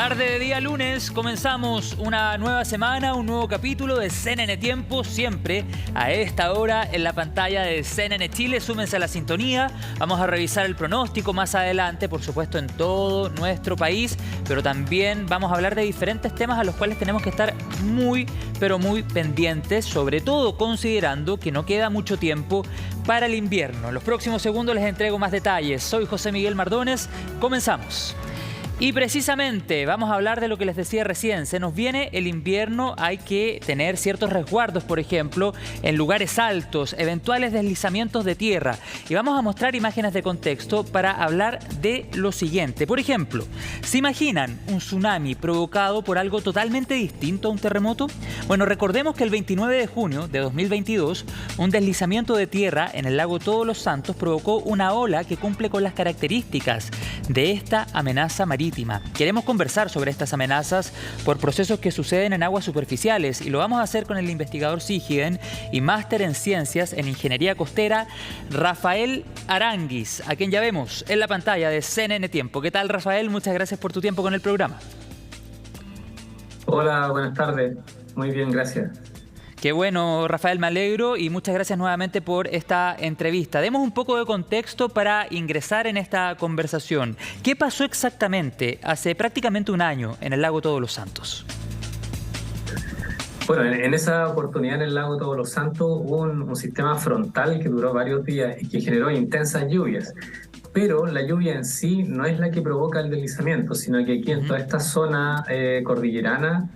Tarde de día lunes, comenzamos una nueva semana, un nuevo capítulo de CNN Tiempo, siempre a esta hora en la pantalla de CNN Chile. Súmense a la sintonía, vamos a revisar el pronóstico más adelante, por supuesto en todo nuestro país, pero también vamos a hablar de diferentes temas a los cuales tenemos que estar muy, pero muy pendientes, sobre todo considerando que no queda mucho tiempo para el invierno. En los próximos segundos les entrego más detalles. Soy José Miguel Mardones, comenzamos. Y precisamente vamos a hablar de lo que les decía recién. Se nos viene el invierno, hay que tener ciertos resguardos, por ejemplo, en lugares altos, eventuales deslizamientos de tierra. Y vamos a mostrar imágenes de contexto para hablar de lo siguiente. Por ejemplo, ¿se imaginan un tsunami provocado por algo totalmente distinto a un terremoto? Bueno, recordemos que el 29 de junio de 2022, un deslizamiento de tierra en el lago Todos los Santos provocó una ola que cumple con las características de esta amenaza marítima. Queremos conversar sobre estas amenazas por procesos que suceden en aguas superficiales y lo vamos a hacer con el investigador SIGIDEN y máster en ciencias en ingeniería costera, Rafael Aranguis, a quien ya vemos en la pantalla de CNN Tiempo. ¿Qué tal, Rafael? Muchas gracias por tu tiempo con el programa. Hola, buenas tardes. Muy bien, gracias. Qué bueno, Rafael, me alegro y muchas gracias nuevamente por esta entrevista. Demos un poco de contexto para ingresar en esta conversación. ¿Qué pasó exactamente hace prácticamente un año en el lago Todos los Santos? Bueno, en esa oportunidad en el lago Todos los Santos hubo un sistema frontal que duró varios días y que generó intensas lluvias. Pero la lluvia en sí no es la que provoca el deslizamiento, sino que aquí en toda esta zona cordillerana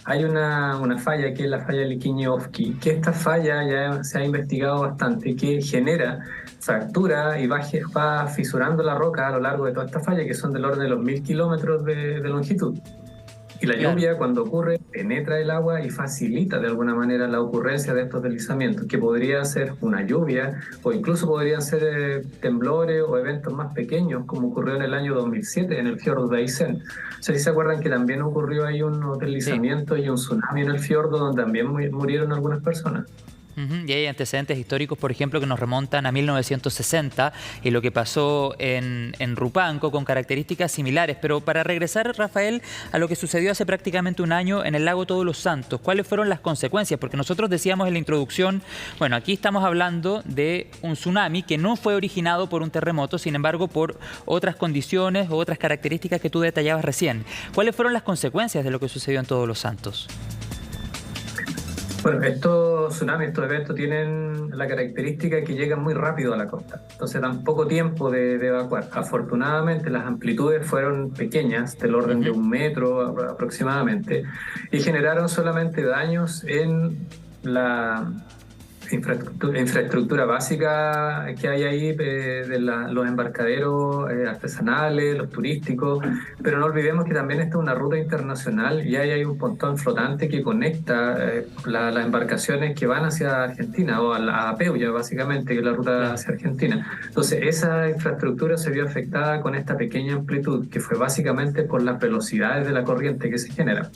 hay una falla que es la falla Liquiñe-Ofqui, que esta falla ya se ha investigado bastante, que genera fractura y va fisurando la roca a lo largo de toda esta falla, que son del orden de los 1000 kilómetros de longitud. Y la lluvia, cuando ocurre, penetra el agua y facilita de alguna manera la ocurrencia de estos deslizamientos, que podría ser una lluvia o incluso podrían ser temblores o eventos más pequeños, como ocurrió en el año 2007 en el fiordo de Aysén. No sé si se acuerdan que también ocurrió ahí unos deslizamientos y un tsunami en el fiordo donde también murieron algunas personas. Y hay antecedentes históricos, por ejemplo, que nos remontan a 1960 y lo que pasó en Rupanco con características similares. Pero para regresar, Rafael, a lo que sucedió hace prácticamente un año en el lago Todos los Santos, ¿cuáles fueron las consecuencias? Porque nosotros decíamos en la introducción, bueno, aquí estamos hablando de un tsunami que no fue originado por un terremoto, sin embargo, por otras condiciones o otras características que tú detallabas recién. ¿Cuáles fueron las consecuencias de lo que sucedió en Todos los Santos? Bueno, estos tsunamis, estos eventos tienen la característica que llegan muy rápido a la costa, entonces dan poco tiempo de evacuar. Afortunadamente las amplitudes fueron pequeñas, del orden de 1 metro aproximadamente, y generaron solamente daños en la infraestructura básica que hay ahí, los embarcaderos artesanales, los turísticos, pero no olvidemos que también esta es una ruta internacional y ahí hay un pontón flotante que conecta las embarcaciones que van hacia Argentina o a Peulla, básicamente, que es la ruta hacia Argentina. Entonces esa infraestructura se vio afectada con esta pequeña amplitud, que fue básicamente por las velocidades de la corriente que se genera.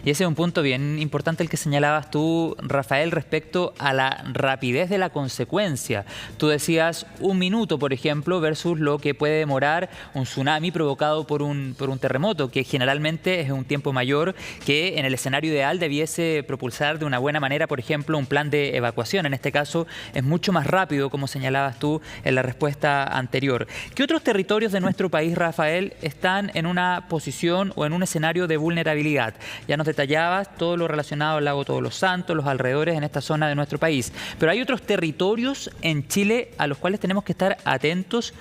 Y ese es un punto bien importante el que señalabas tú, Rafael, respecto a la rapidez de la consecuencia. Tú decías 1 minuto, por ejemplo, versus lo que puede demorar un tsunami provocado por un terremoto, que generalmente es un tiempo mayor, que en el escenario ideal debiese propulsar de una buena manera, por ejemplo, un plan de evacuación. En este caso es mucho más rápido, como señalabas tú en la respuesta anterior. ¿Qué otros territorios de nuestro país, Rafael, están en una posición o en un escenario de vulnerabilidad? Ya nos detallabas todo lo relacionado al lago Todos los Santos, los alrededores en esta zona de nuestro país. Pero hay otros territorios en Chile a los cuales tenemos que estar atentos.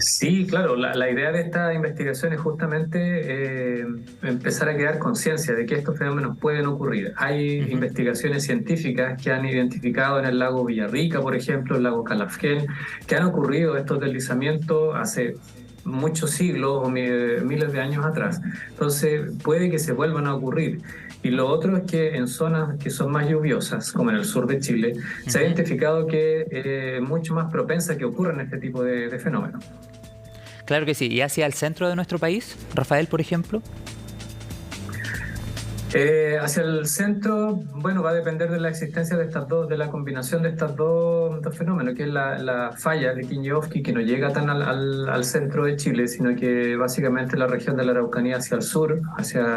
Sí, claro, la idea de esta investigación es justamente empezar a crear conciencia de que estos fenómenos pueden ocurrir. Hay investigaciones científicas que han identificado en el lago Villarrica, por ejemplo, el lago Calafquén, que han ocurrido estos deslizamientos hace muchos siglos o miles de años atrás. Entonces puede que se vuelvan a ocurrir. Y lo otro es que en zonas que son más lluviosas, como en el sur de Chile, se ha identificado que es mucho más propensa que ocurran este tipo de fenómenos. Claro que sí. ¿Y hacia el centro de nuestro país, Rafael, por ejemplo? Hacia el centro, bueno, va a depender de la existencia de estas dos, de la combinación de estos dos fenómenos, que es la falla de Quinyeovski, que no llega tan al centro de Chile, sino que básicamente la región de la Araucanía hacia el sur,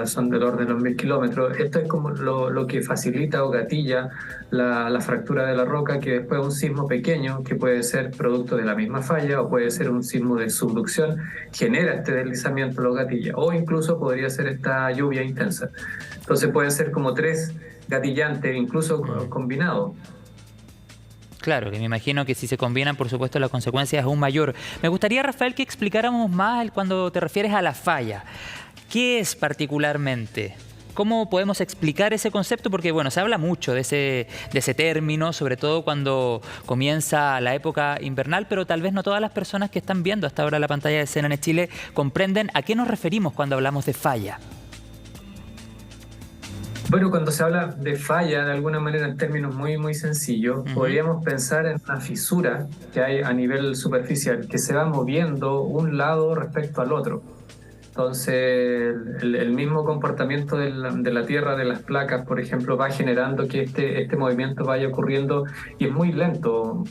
son del orden de los 1000 kilómetros. Esto es como lo que facilita o gatilla la fractura de la roca, que después un sismo pequeño, que puede ser producto de la misma falla o puede ser un sismo de subducción, genera este deslizamiento, lo gatilla, o incluso podría ser esta lluvia intensa. Entonces pueden ser como 3 gatillantes, incluso combinados. Claro, que me imagino que si se combinan, por supuesto, la consecuencia es aún mayor. Me gustaría, Rafael, que explicáramos más cuando te refieres a la falla. ¿Qué es particularmente? ¿Cómo podemos explicar ese concepto? Porque, bueno, se habla mucho de ese término, sobre todo cuando comienza la época invernal, pero tal vez no todas las personas que están viendo hasta ahora la pantalla de CNN Chile comprenden a qué nos referimos cuando hablamos de falla. Bueno, cuando se habla de falla, de alguna manera en términos muy, muy sencillos, podríamos pensar en una fisura que hay a nivel superficial, que se va moviendo un lado respecto al otro. Entonces, el mismo comportamiento de la Tierra, de las placas, por ejemplo, va generando que este movimiento vaya ocurriendo, y es muy lento,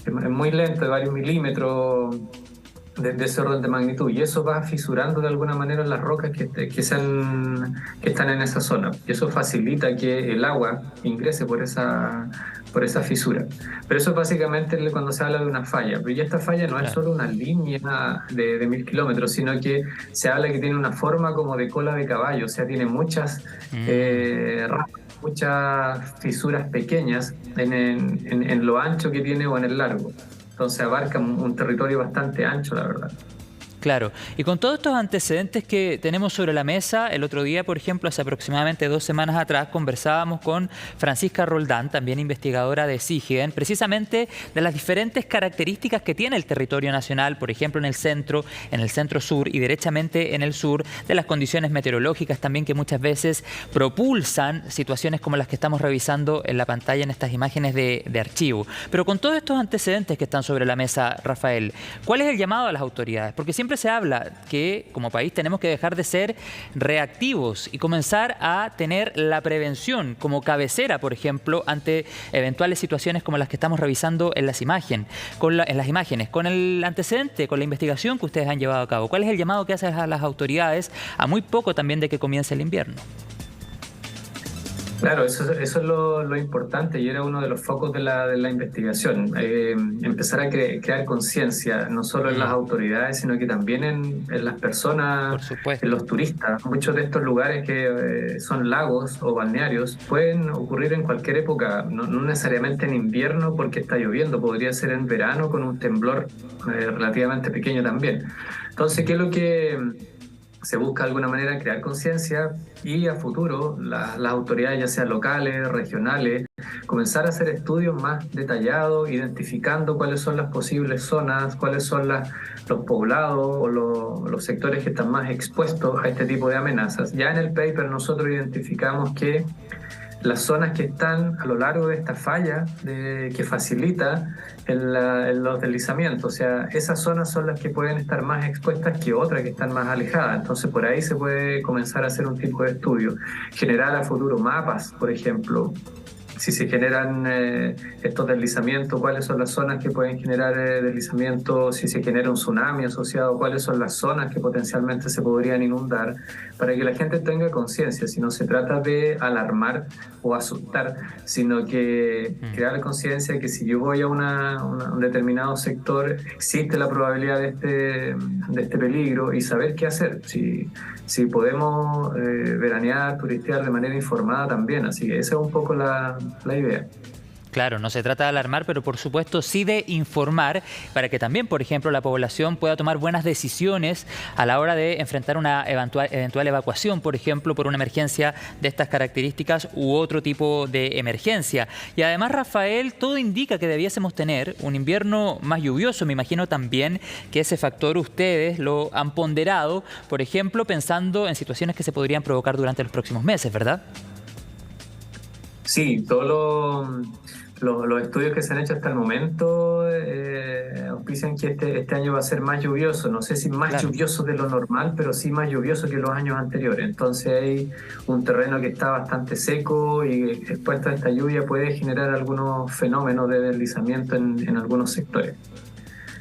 de varios milímetros de ese orden de magnitud, y eso va fisurando de alguna manera las rocas que están en esa zona, y eso facilita que el agua ingrese por esa fisura. Pero eso es básicamente cuando se habla de una falla. Pero ya esta falla no es solo una línea de 1000 kilómetros, sino que se habla que tiene una forma como de cola de caballo, o sea, tiene muchas muchas fisuras pequeñas en lo ancho que tiene o en el largo. Entonces abarca un territorio bastante ancho, la verdad. Claro, y con todos estos antecedentes que tenemos sobre la mesa, el otro día, por ejemplo, hace aproximadamente 2 semanas atrás, conversábamos con Francisca Roldán, también investigadora de SIGIEN, precisamente de las diferentes características que tiene el territorio nacional, por ejemplo, en el centro sur y derechamente en el sur, de las condiciones meteorológicas también que muchas veces propulsan situaciones como las que estamos revisando en la pantalla en estas imágenes de archivo. Pero con todos estos antecedentes que están sobre la mesa, Rafael, ¿cuál es el llamado a las autoridades? Porque siempre se habla que como país tenemos que dejar de ser reactivos y comenzar a tener la prevención como cabecera, por ejemplo, ante eventuales situaciones como las que estamos revisando en las imágenes, con el antecedente, con la investigación que ustedes han llevado a cabo. ¿Cuál es el llamado que haces a las autoridades a muy poco también de que comience el invierno? Claro, eso es lo importante, y era uno de los focos de la investigación. Empezar a crear conciencia, no solo en las autoridades, sino que también en las personas, en los turistas. Muchos de estos lugares que son lagos o balnearios pueden ocurrir en cualquier época, no necesariamente en invierno porque está lloviendo, podría ser en verano con un temblor relativamente pequeño también. Entonces, ¿qué es lo que se busca de alguna manera? Crear conciencia, y a futuro las autoridades, ya sean locales, regionales, comenzar a hacer estudios más detallados, identificando cuáles son las posibles zonas, cuáles son los poblados o los sectores que están más expuestos a este tipo de amenazas. Ya en el paper nosotros identificamos que las zonas que están a lo largo de esta falla que facilita los deslizamientos, o sea, esas zonas son las que pueden estar más expuestas que otras que están más alejadas. Entonces por ahí se puede comenzar a hacer un tipo de estudio, generar a futuro mapas, por ejemplo. Si se generan estos deslizamientos, cuáles son las zonas que pueden generar deslizamientos, si se genera un tsunami asociado, cuáles son las zonas que potencialmente se podrían inundar, para que la gente tenga conciencia. Si no se trata de alarmar o asustar, sino que crear conciencia que si yo voy a un determinado sector, existe la probabilidad de este peligro, y saber qué hacer. Si podemos veranear, turistear de manera informada también. Así que esa es un poco la idea. Claro, no se trata de alarmar, pero por supuesto sí de informar para que también, por ejemplo, la población pueda tomar buenas decisiones a la hora de enfrentar una eventual evacuación, por ejemplo, por una emergencia de estas características u otro tipo de emergencia. Y además, Rafael, todo indica que debiésemos tener un invierno más lluvioso. Me imagino también que ese factor ustedes lo han ponderado, por ejemplo, pensando en situaciones que se podrían provocar durante los próximos meses, ¿verdad? Sí, los estudios que se han hecho hasta el momento auspician que este año va a ser más lluvioso. No sé si más lluvioso de lo normal, pero sí más lluvioso que los años anteriores. Entonces hay un terreno que está bastante seco y expuesto a esta lluvia puede generar algunos fenómenos de deslizamiento en algunos sectores.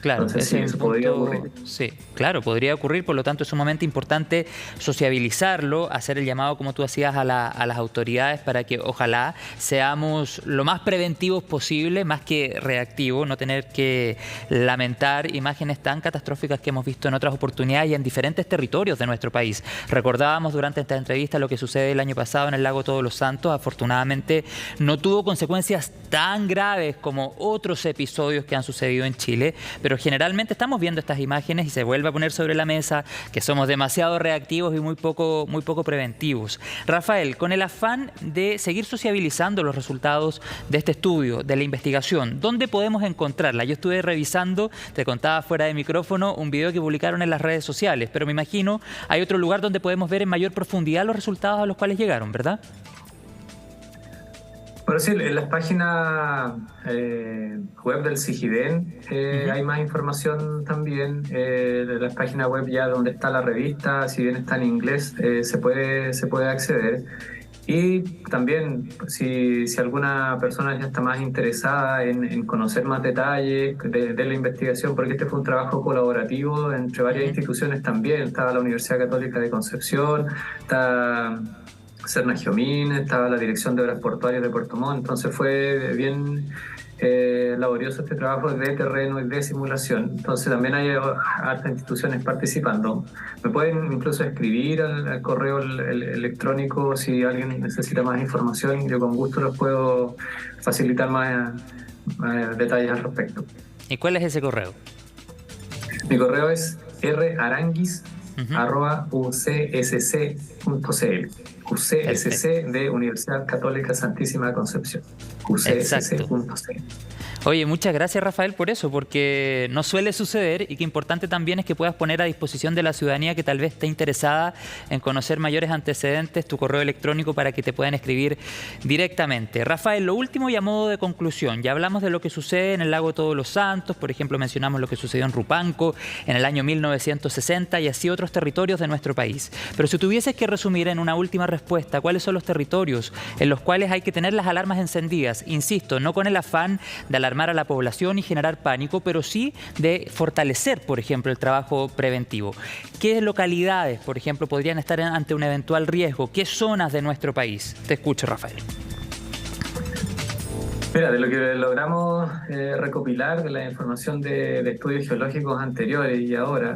Claro, entonces sí, eso podría ocurrir. Sí, claro, podría ocurrir, por lo tanto es sumamente importante sociabilizarlo, hacer el llamado, como tú hacías, a las autoridades para que ojalá seamos lo más preventivos posible, más que reactivos, no tener que lamentar imágenes tan catastróficas que hemos visto en otras oportunidades y en diferentes territorios de nuestro país. Recordábamos durante esta entrevista lo que sucede el año pasado en el lago Todos los Santos. Afortunadamente no tuvo consecuencias tan graves como otros episodios que han sucedido en Chile, pero generalmente estamos viendo estas imágenes y se vuelve a poner sobre la mesa que somos demasiado reactivos y muy poco preventivos. Rafael, con el afán de seguir sociabilizando los resultados de este estudio, de la investigación, ¿dónde podemos encontrarla? Yo estuve revisando, te contaba fuera de micrófono, un video que publicaron en las redes sociales, pero me imagino hay otro lugar donde podemos ver en mayor profundidad los resultados a los cuales llegaron, ¿verdad? Bueno, sí, en las páginas web del CIGIDEN hay más información también. De las páginas web ya donde está la revista, si bien está en inglés, se puede acceder. Y también, si alguna persona ya está más interesada en conocer más detalles de la investigación, porque este fue un trabajo colaborativo entre varias instituciones también. Estaba la Universidad Católica de Concepción, está Serna Giomín, estaba la Dirección de Obras Portuarias de Puerto Montt. Entonces fue bien laborioso este trabajo de terreno y de simulación. Entonces también hay hartas instituciones participando. Me pueden incluso escribir al correo electrónico si alguien necesita más información. Yo con gusto les puedo facilitar más detalles al respecto. ¿Y cuál es ese correo? Mi correo es raranguis@ucsc.cl. UCSC de Universidad Católica Santísima Concepción. UCSC.cl. Oye, muchas gracias, Rafael, por eso, porque no suele suceder y que importante también es que puedas poner a disposición de la ciudadanía que tal vez esté interesada en conocer mayores antecedentes tu correo electrónico para que te puedan escribir directamente. Rafael, lo último y a modo de conclusión, ya hablamos de lo que sucede en el lago Todos los Santos, por ejemplo, mencionamos lo que sucedió en Rupanco en el año 1960 y así otros territorios de nuestro país. Pero si tuvieses que resumir en una última respuesta, ¿cuáles son los territorios en los cuales hay que tener las alarmas encendidas? Insisto, no con el afán de alarmar a la población y generar pánico, pero sí de fortalecer, por ejemplo, el trabajo preventivo. ¿Qué localidades, por ejemplo, podrían estar ante un eventual riesgo? ¿Qué zonas de nuestro país? Te escucho, Rafael. Mira, de lo que logramos recopilar de la información de estudios geológicos anteriores y ahora,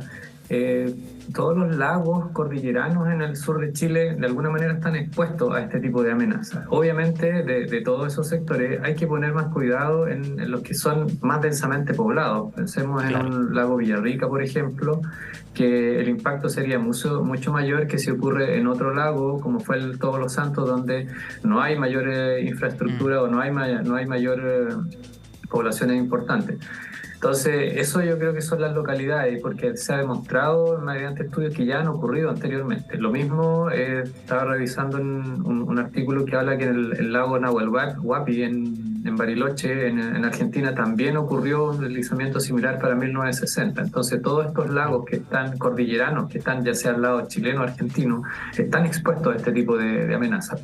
todos los lagos cordilleranos en el sur de Chile de alguna manera están expuestos a este tipo de amenazas. Obviamente de todos esos sectores hay que poner más cuidado en los que son más densamente poblados. Pensemos en un lago Villarrica, por ejemplo, que el impacto sería mucho mayor que si ocurre en otro lago, como fue el Todos los Santos, donde no hay mayor infraestructura o no hay mayor poblaciones importantes. Entonces, eso yo creo que son las localidades, porque se ha demostrado mediante estudios que ya han ocurrido anteriormente. Lo mismo, estaba revisando un artículo que habla que en el lago Nahuel Huapi, en Bariloche, en Argentina, también ocurrió un deslizamiento similar para 1960. Entonces, todos estos lagos que están cordilleranos, que están ya sea al lado chileno o argentino, están expuestos a este tipo de amenazas.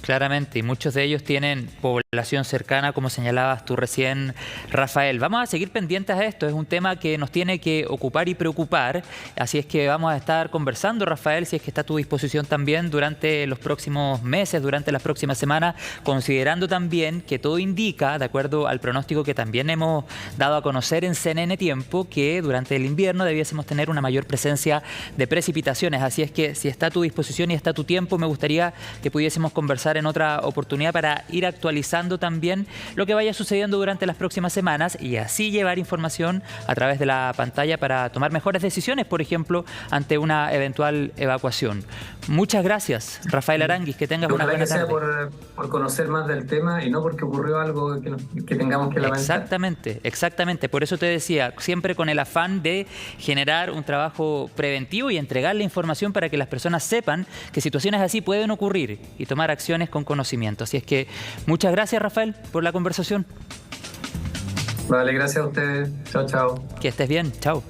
Claramente, y muchos de ellos tienen población cercana, como señalabas tú recién, Rafael. Vamos a seguir pendientes a esto, es un tema que nos tiene que ocupar y preocupar, así es que vamos a estar conversando, Rafael, si es que está a tu disposición también durante los próximos meses, durante las próximas semanas, considerando también que todo indica, de acuerdo al pronóstico que también hemos dado a conocer en CNN Tiempo, que durante el invierno debiésemos tener una mayor presencia de precipitaciones, así es que si está a tu disposición y está a tu tiempo, me gustaría que pudiésemos conversar en otra oportunidad para ir actualizando también lo que vaya sucediendo durante las próximas semanas y así llevar información a través de la pantalla para tomar mejores decisiones, por ejemplo, ante una eventual evacuación. Muchas gracias, Rafael Aranguis, que tengas una buena tarde. Ojalá que sea por conocer más del tema y no porque ocurrió algo que tengamos que lamentar. Exactamente, por eso te decía, siempre con el afán de generar un trabajo preventivo y entregar la información para que las personas sepan que situaciones así pueden ocurrir y tomar acciones jóvenes con conocimiento. Así es que muchas gracias, Rafael, por la conversación. Vale, gracias a ustedes. Chao, chao. Que estés bien. Chao.